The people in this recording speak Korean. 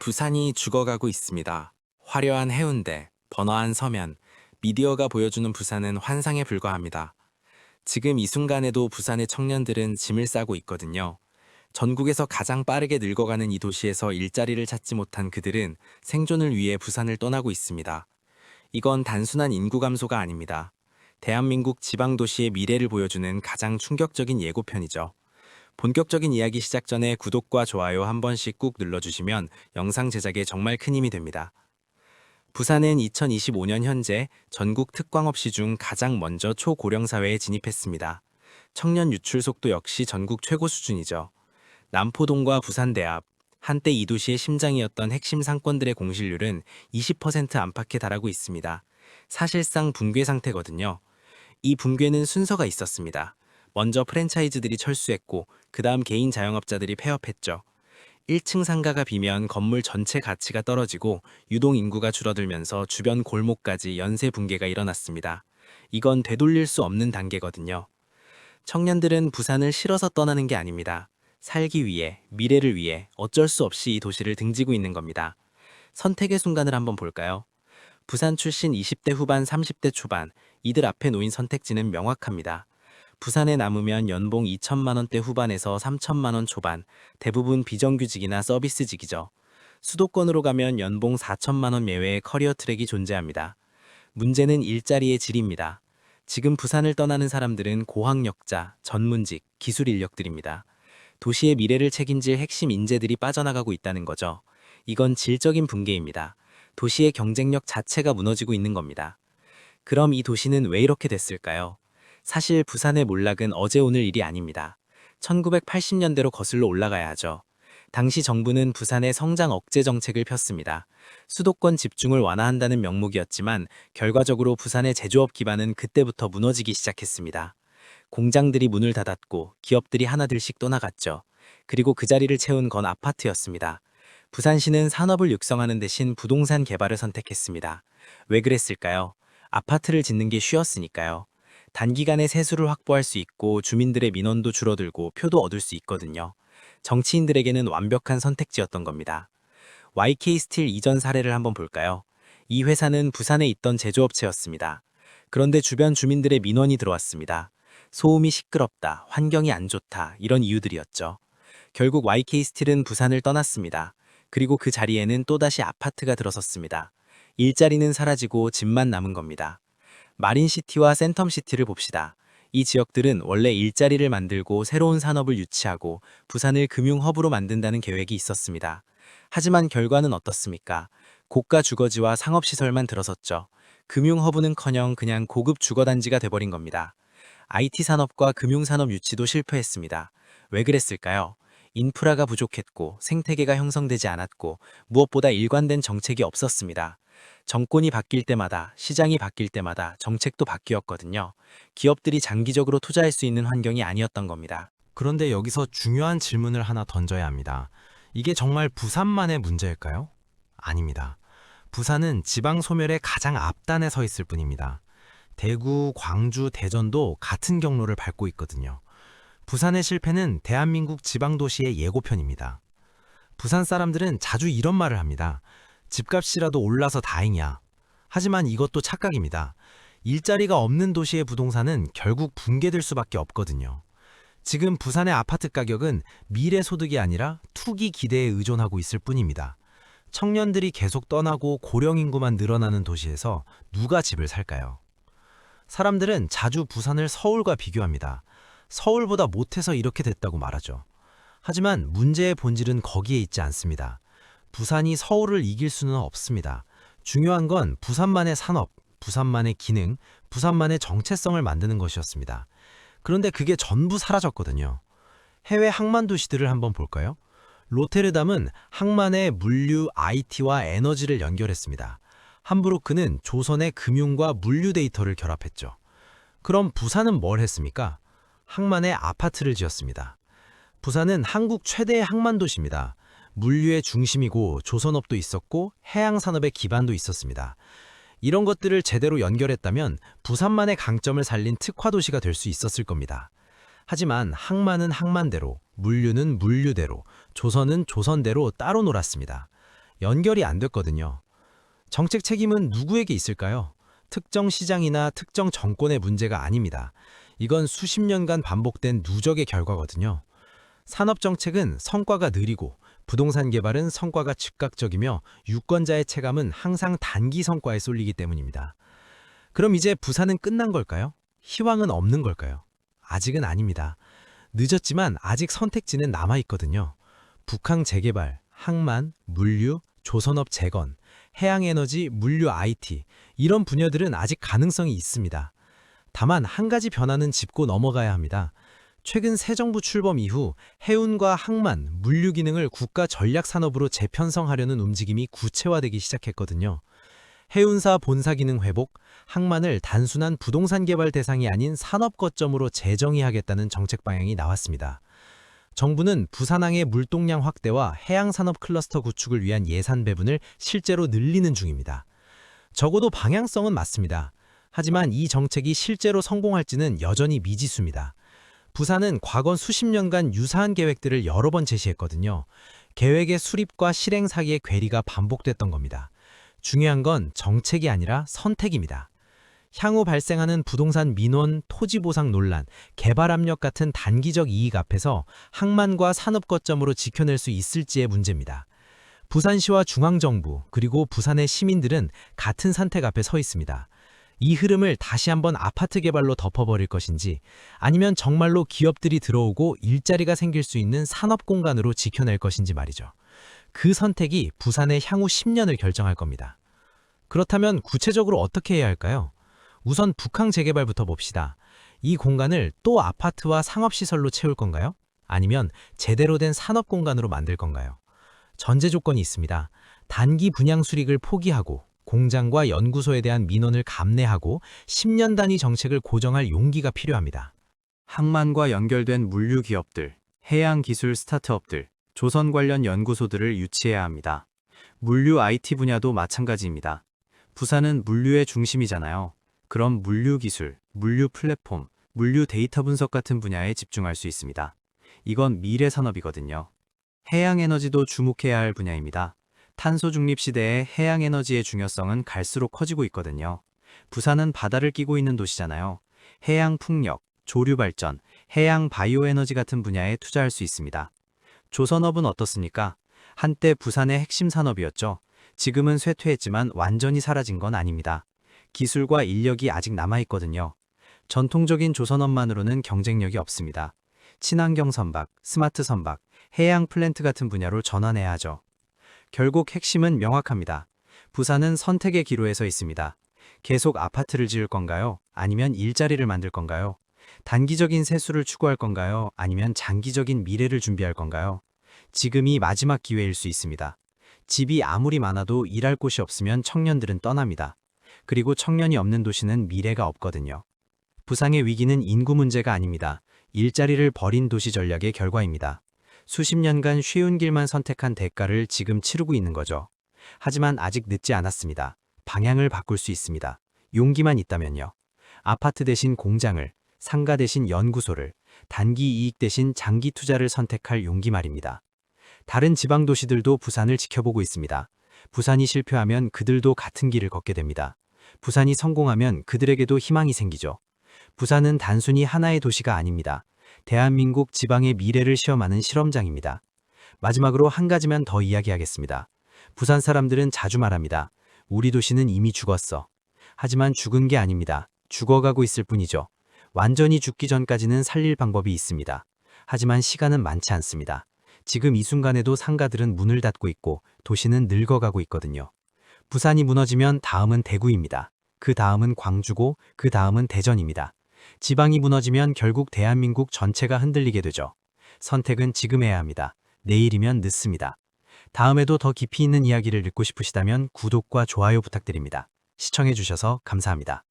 부산이 죽어가고 있습니다. 화려한 해운대, 번화한 서면, 미디어가 보여주는 부산은 환상에 불과합니다. 지금 이 순간에도 부산의 청년들은 짐을 싸고 있거든요. 전국에서 가장 빠르게 늙어가는 이 도시에서 일자리를 찾지 못한 그들은 생존을 위해 부산을 떠나고 있습니다. 이건 단순한 인구 감소가 아닙니다. 대한민국 지방도시의 미래를 보여주는 가장 충격적인 예고편이죠. 본격적인 이야기 시작 전에 구독과 좋아요 한 번씩 꾹 눌러주시면 영상 제작에 정말 큰 힘이 됩니다. 부산은 2025년 현재 전국 특광업시 중 가장 먼저 초고령 사회에 진입했습니다. 청년 유출 속도 역시 전국 최고 수준이죠. 남포동과 부산대합, 한때 이 도시의 심장이었던 핵심 상권들의 공실률은 20% 안팎에 달하고 있습니다. 사실상 붕괴 상태거든요. 이 붕괴는 순서가 있었습니다. 먼저 프랜차이즈들이 철수했고 그 다음 개인 자영업자들이 폐업했죠. 1층 상가가 비면 건물 전체 가치가 떨어지고 유동 인구가 줄어들면서 주변 골목까지 연쇄 붕괴가 일어났습니다. 이건 되돌릴 수 없는 단계거든요. 청년들은 부산을 싫어서 떠나는 게 아닙니다. 살기 위해, 미래를 위해 어쩔 수 없이 이 도시를 등지고 있는 겁니다. 선택의 순간을 한번 볼까요? 부산 출신 20대 후반, 30대 초반, 이들 앞에 놓인 선택지는 명확합니다. 부산에 남으면 연봉 2천만 원대 후반에서 3천만 원 초반, 대부분 비정규직이나 서비스직이죠. 수도권으로 가면 연봉 4천만 원 내외의 커리어 트랙이 존재합니다. 문제는 일자리의 질입니다. 지금 부산을 떠나는 사람들은 고학력자, 전문직, 기술 인력들입니다. 도시의 미래를 책임질 핵심 인재들이 빠져나가고 있다는 거죠. 이건 질적인 붕괴입니다. 도시의 경쟁력 자체가 무너지고 있는 겁니다. 그럼 이 도시는 왜 이렇게 됐을까요? 사실 부산의 몰락은 어제 오늘 일이 아닙니다. 1980년대로 거슬러 올라가야 하죠. 당시 정부는 부산의 성장 억제 정책을 폈습니다. 수도권 집중을 완화한다는 명목이었지만 결과적으로 부산의 제조업 기반은 그때부터 무너지기 시작했습니다. 공장들이 문을 닫았고 기업들이 하나둘씩 떠나갔죠. 그리고 그 자리를 채운 건 아파트였습니다. 부산시는 산업을 육성하는 대신 부동산 개발을 선택했습니다. 왜 그랬을까요? 아파트를 짓는 게 쉬웠으니까요. 단기간에 세수를 확보할 수 있고 주민들의 민원도 줄어들고 표도 얻을 수 있거든요. 정치인들에게는 완벽한 선택지였던 겁니다. YK 스틸 이전 사례를 한번 볼까요? 이 회사는 부산에 있던 제조업체였습니다. 그런데 주변 주민들의 민원이 들어왔습니다. 소음이 시끄럽다, 환경이 안 좋다, 이런 이유들이었죠. 결국 YK 스틸은 부산을 떠났습니다. 그리고 그 자리에는 또다시 아파트가 들어섰습니다. 일자리는 사라지고 집만 남은 겁니다. 마린시티와 센텀시티를 봅시다. 이 지역들은 원래 일자리를 만들고 새로운 산업을 유치하고 부산을 금융허브로 만든다는 계획이 있었습니다. 하지만 결과는 어떻습니까? 고가 주거지와 상업시설만 들어섰죠. 금융허브는커녕 그냥 고급 주거단지가 돼버린 겁니다. IT 산업과 금융산업 유치도 실패했습니다. 왜 그랬을까요? 인프라가 부족했고 생태계가 형성되지 않았고 무엇보다 일관된 정책이 없었습니다. 정권이 바뀔 때마다, 시장이 바뀔 때마다 정책도 바뀌었거든요. 기업들이 장기적으로 투자할 수 있는 환경이 아니었던 겁니다. 그런데 여기서 중요한 질문을 하나 던져야 합니다. 이게 정말 부산만의 문제일까요? 아닙니다. 부산은 지방 소멸의 가장 앞단에 서 있을 뿐입니다. 대구, 광주, 대전도 같은 경로를 밟고 있거든요. 부산의 실패는 대한민국 지방도시의 예고편입니다. 부산 사람들은 자주 이런 말을 합니다. 집값이라도 올라서 다행이야. 하지만 이것도 착각입니다. 일자리가 없는 도시의 부동산은 결국 붕괴될 수밖에 없거든요. 지금 부산의 아파트 가격은 미래 소득이 아니라 투기 기대에 의존하고 있을 뿐입니다. 청년들이 계속 떠나고 고령 인구만 늘어나는 도시에서 누가 집을 살까요? 사람들은 자주 부산을 서울과 비교합니다. 서울보다 못해서 이렇게 됐다고 말하죠. 하지만 문제의 본질은 거기에 있지 않습니다. 부산이 서울을 이길 수는 없습니다. 중요한 건 부산만의 산업, 부산만의 기능, 부산만의 정체성을 만드는 것이었습니다. 그런데 그게 전부 사라졌거든요. 해외 항만 도시들을 한번 볼까요? 로테르담은 항만의 물류, IT와 에너지를 연결했습니다. 함부르크는 조선의 금융과 물류 데이터를 결합했죠. 그럼 부산은 뭘 했습니까? 항만의 아파트를 지었습니다. 부산은 한국 최대의 항만 도시입니다. 물류의 중심이고 조선업도 있었고 해양산업의 기반도 있었습니다. 이런 것들을 제대로 연결했다면 부산만의 강점을 살린 특화도시가 될 수 있었을 겁니다. 하지만 항만은 항만대로, 물류는 물류대로, 조선은 조선대로 따로 놀았습니다. 연결이 안 됐거든요. 정책 책임은 누구에게 있을까요? 특정 시장이나 특정 정권의 문제가 아닙니다. 이건 수십 년간 반복된 누적의 결과거든요. 산업 정책은 성과가 느리고 부동산 개발은 성과가 즉각적이며 유권자의 체감은 항상 단기 성과에 쏠리기 때문입니다. 그럼 이제 부산은 끝난 걸까요? 희망은 없는 걸까요? 아직은 아닙니다. 늦었지만 아직 선택지는 남아있거든요. 북항 재개발, 항만, 물류, 조선업 재건, 해양에너지, 물류 IT 이런 분야들은 아직 가능성이 있습니다. 다만 한 가지 변화는 짚고 넘어가야 합니다. 최근 새 정부 출범 이후 해운과 항만, 물류 기능을 국가 전략 산업으로 재편성하려는 움직임이 구체화되기 시작했거든요. 해운사 본사 기능 회복, 항만을 단순한 부동산 개발 대상이 아닌 산업 거점으로 재정의하겠다는 정책 방향이 나왔습니다. 정부는 부산항의 물동량 확대와 해양산업 클러스터 구축을 위한 예산 배분을 실제로 늘리는 중입니다. 적어도 방향성은 맞습니다. 하지만 이 정책이 실제로 성공할지는 여전히 미지수입니다. 부산은 과거 수십 년간 유사한 계획들을 여러 번 제시했거든요. 계획의 수립과 실행 사이의 괴리가 반복됐던 겁니다. 중요한 건 정책이 아니라 선택입니다. 향후 발생하는 부동산 민원, 토지 보상 논란, 개발 압력 같은 단기적 이익 앞에서 항만과 산업 거점으로 지켜낼 수 있을지의 문제입니다. 부산시와 중앙정부 그리고 부산의 시민들은 같은 선택 앞에 서 있습니다. 이 흐름을 다시 한번 아파트 개발로 덮어버릴 것인지 아니면 정말로 기업들이 들어오고 일자리가 생길 수 있는 산업 공간으로 지켜낼 것인지 말이죠. 그 선택이 부산의 향후 10년을 결정할 겁니다. 그렇다면 구체적으로 어떻게 해야 할까요? 우선 북항 재개발부터 봅시다. 이 공간을 또 아파트와 상업시설로 채울 건가요? 아니면 제대로 된 산업 공간으로 만들 건가요? 전제 조건이 있습니다. 단기 분양 수익을 포기하고 공장과 연구소에 대한 민원을 감내하고 10년 단위 정책을 고정할 용기가 필요합니다. 항만과 연결된 물류 기업들, 해양 기술 스타트업들, 조선 관련 연구소들을 유치해야 합니다. 물류 IT 분야도 마찬가지입니다. 부산은 물류의 중심이잖아요. 그럼 물류 기술, 물류 플랫폼, 물류 데이터 분석 같은 분야에 집중할 수 있습니다. 이건 미래 산업이거든요. 해양 에너지도 주목해야 할 분야입니다. 탄소 중립 시대에 해양 에너지의 중요성은 갈수록 커지고 있거든요. 부산은 바다를 끼고 있는 도시잖아요. 해양 풍력, 조류 발전, 해양 바이오 에너지 같은 분야에 투자할 수 있습니다. 조선업은 어떻습니까? 한때 부산의 핵심 산업이었죠. 지금은 쇠퇴했지만 완전히 사라진 건 아닙니다. 기술과 인력이 아직 남아있거든요. 전통적인 조선업만으로는 경쟁력이 없습니다. 친환경 선박, 스마트 선박, 해양 플랜트 같은 분야로 전환해야 하죠. 결국 핵심은 명확합니다. 부산은 선택의 기로에 서 있습니다. 계속 아파트를 지을 건가요? 아니면 일자리를 만들 건가요? 단기적인 세수를 추구할 건가요? 아니면 장기적인 미래를 준비할 건가요? 지금이 마지막 기회일 수 있습니다. 집이 아무리 많아도 일할 곳이 없으면 청년들은 떠납니다. 그리고 청년이 없는 도시는 미래가 없거든요. 부산의 위기는 인구 문제가 아닙니다. 일자리를 버린 도시 전략의 결과입니다. 수십 년간 쉬운 길만 선택한 대가를 지금 치르고 있는 거죠. 하지만 아직 늦지 않았습니다. 방향을 바꿀 수 있습니다. 용기만 있다면요. 아파트 대신 공장을, 상가 대신 연구소를, 단기 이익 대신 장기 투자를 선택할 용기 말입니다. 다른 지방 도시들도 부산을 지켜보고 있습니다. 부산이 실패하면 그들도 같은 길을 걷게 됩니다. 부산이 성공하면 그들에게도 희망이 생기죠. 부산은 단순히 하나의 도시가 아닙니다. 대한민국 지방의 미래를 시험하는 실험장입니다. 마지막으로 한 가지만 더 이야기하겠습니다. 부산 사람들은 자주 말합니다. 우리 도시는 이미 죽었어. 하지만 죽은 게 아닙니다. 죽어가고 있을 뿐이죠. 완전히 죽기 전까지는 살릴 방법이 있습니다. 하지만 시간은 많지 않습니다. 지금 이 순간에도 상가들은 문을 닫고 있고 도시는 늙어가고 있거든요. 부산이 무너지면 다음은 대구입니다. 그 다음은 광주고 그 다음은 대전입니다. 지방이 무너지면 결국 대한민국 전체가 흔들리게 되죠. 선택은 지금 해야 합니다. 내일이면 늦습니다. 다음에도 더 깊이 있는 이야기를 듣고 싶으시다면 구독과 좋아요 부탁드립니다. 시청해주셔서 감사합니다.